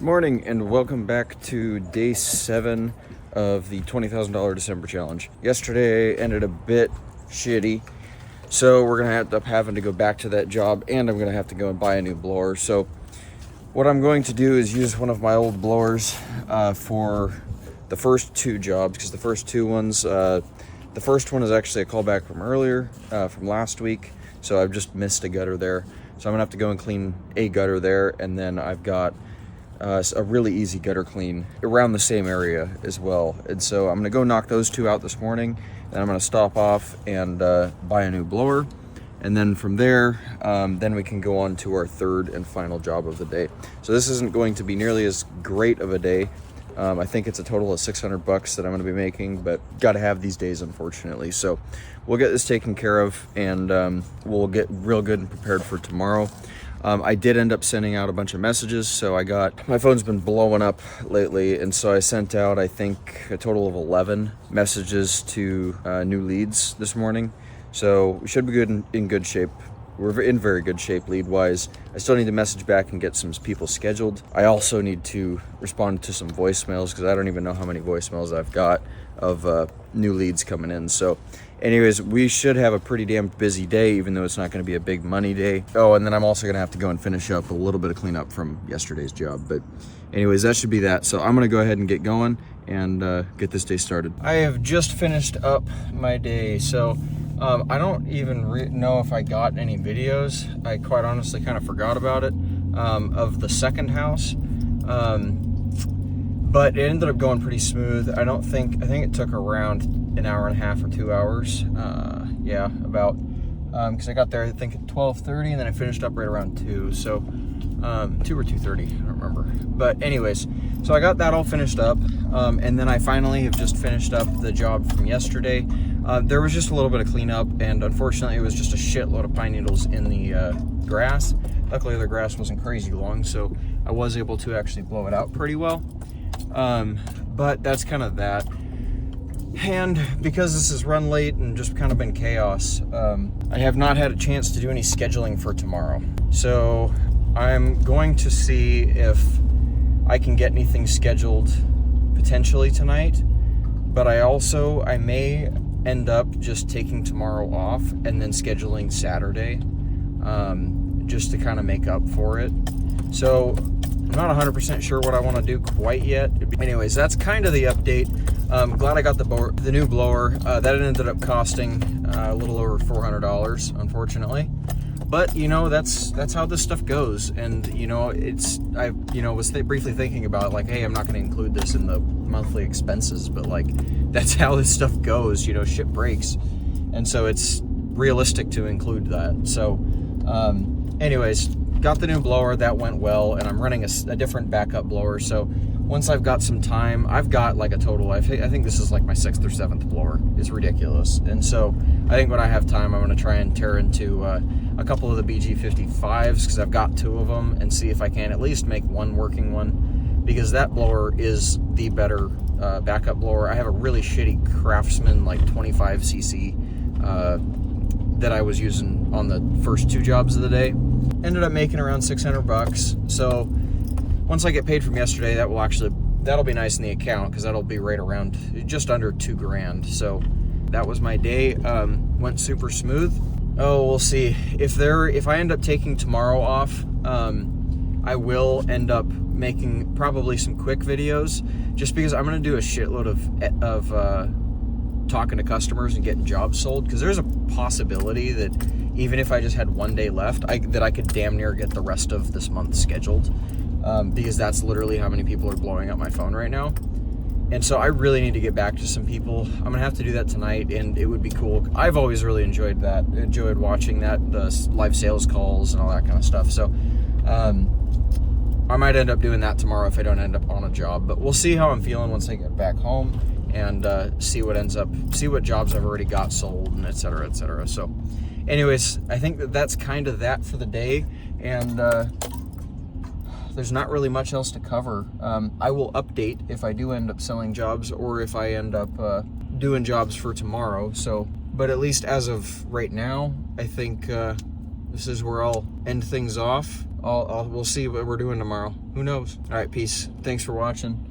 Morning and welcome back to day 7 of the $20,000 December challenge. Yesterday ended a bit shitty, so we're gonna end up having to go back to that job, and I'm gonna have to go and buy a new blower. So what I'm going to do is use one of my old blowers for the first two jobs, because the first two ones, the first one is actually a callback from earlier, from last week, so I've just missed a gutter there. So I'm gonna have to go and clean a gutter there, and then I've got a really easy gutter clean around the same area as well. And so I'm gonna go knock those two out this morning, and I'm gonna stop off and buy a new blower. And then from there, then we can go on to our third and final job of the day. So this isn't going to be nearly as great of a day. I think it's a total of $600 that I'm gonna be making, but gotta have these days, unfortunately. So we'll get this taken care of, and we'll get real good and prepared for tomorrow. I did end up sending out a bunch of messages, so my phone's been blowing up lately, and so I sent out, I think, a total of 11 messages to new leads this morning. So we should be good in good shape. We're in very good shape lead-wise. I still need to message back and get some people scheduled. I also need to respond to some voicemails, because I don't even know how many voicemails I've got of new leads coming in. So anyways, we should have a pretty damn busy day, even though it's not going to be a big money day. Oh, and then I'm also going to have to go and finish up a little bit of cleanup from yesterday's job. But anyways, that should be that. So I'm going to go ahead and get going and get this day started. I have just finished up my day. So I don't even know if I got any videos. I quite honestly kind of forgot about it, of the second house. But it ended up going pretty smooth. I think it took around an hour and a half or 2 hours. Yeah, about, because I got there, I think at 12:30, and then I finished up right around 2. So 2 or 2:30, I don't remember. But anyways, so I got that all finished up. And then I finally have just finished up the job from yesterday. There was just a little bit of cleanup, and unfortunately it was just a shitload of pine needles in the grass. Luckily the grass wasn't crazy long, so I was able to actually blow it out pretty well. But that's kind of that. And because this is run late and just kind of been chaos, I have not had a chance to do any scheduling for tomorrow. So I'm going to see if I can get anything scheduled potentially tonight, but I may end up just taking tomorrow off and then scheduling Saturday, just to kind of make up for it. So I'm not 100% sure what I want to do quite yet. Anyways, that's kind of the update. I'm glad I got the new blower. That ended up costing a little over $400, unfortunately. But you know, that's how this stuff goes. And you know, I was briefly thinking about, like, hey, I'm not going to include this in the monthly expenses, but like, that's how this stuff goes. You know, shit breaks, and so it's realistic to include that. So, anyways, got the new blower, that went well, and I'm running a different backup blower. So once I've got some time, I've got like a total, I think this is like my 6th or 7th blower. It's ridiculous. And so I think when I have time, I'm going to try and tear into a couple of the BG55s, because I've got 2 of them, and see if I can at least make one working one, because that blower is the better backup blower. I have a really shitty Craftsman, like 25cc, that I was using on the first 2 jobs of the day. Ended up making around $600. So once I get paid from yesterday, that'll be nice in the account, because that'll be right around just under $2 grand. So that was my day. Went super smooth. Oh, we'll see if I end up taking tomorrow off. I will end up making probably some quick videos, just because I'm going to do a shitload of talking to customers and getting jobs sold, because there's a possibility that even if I just had one day left, that I could damn near get the rest of this month scheduled, because that's literally how many people are blowing up my phone right now. And so I really need to get back to some people. I'm gonna have to do that tonight, and it would be cool. I've always really enjoyed watching that, the live sales calls and all that kind of stuff. So I might end up doing that tomorrow if I don't end up on a job, but we'll see how I'm feeling once I get back home, and see what jobs I've already got sold, and et cetera, et cetera. So anyways, I think that's kind of that for the day, and there's not really much else to cover. I will update if I do end up selling jobs, or if I end up doing jobs for tomorrow. So, but at least as of right now, I think this is where I'll end things off. we'll see what we're doing tomorrow. Who knows? All right, peace. Thanks for watching.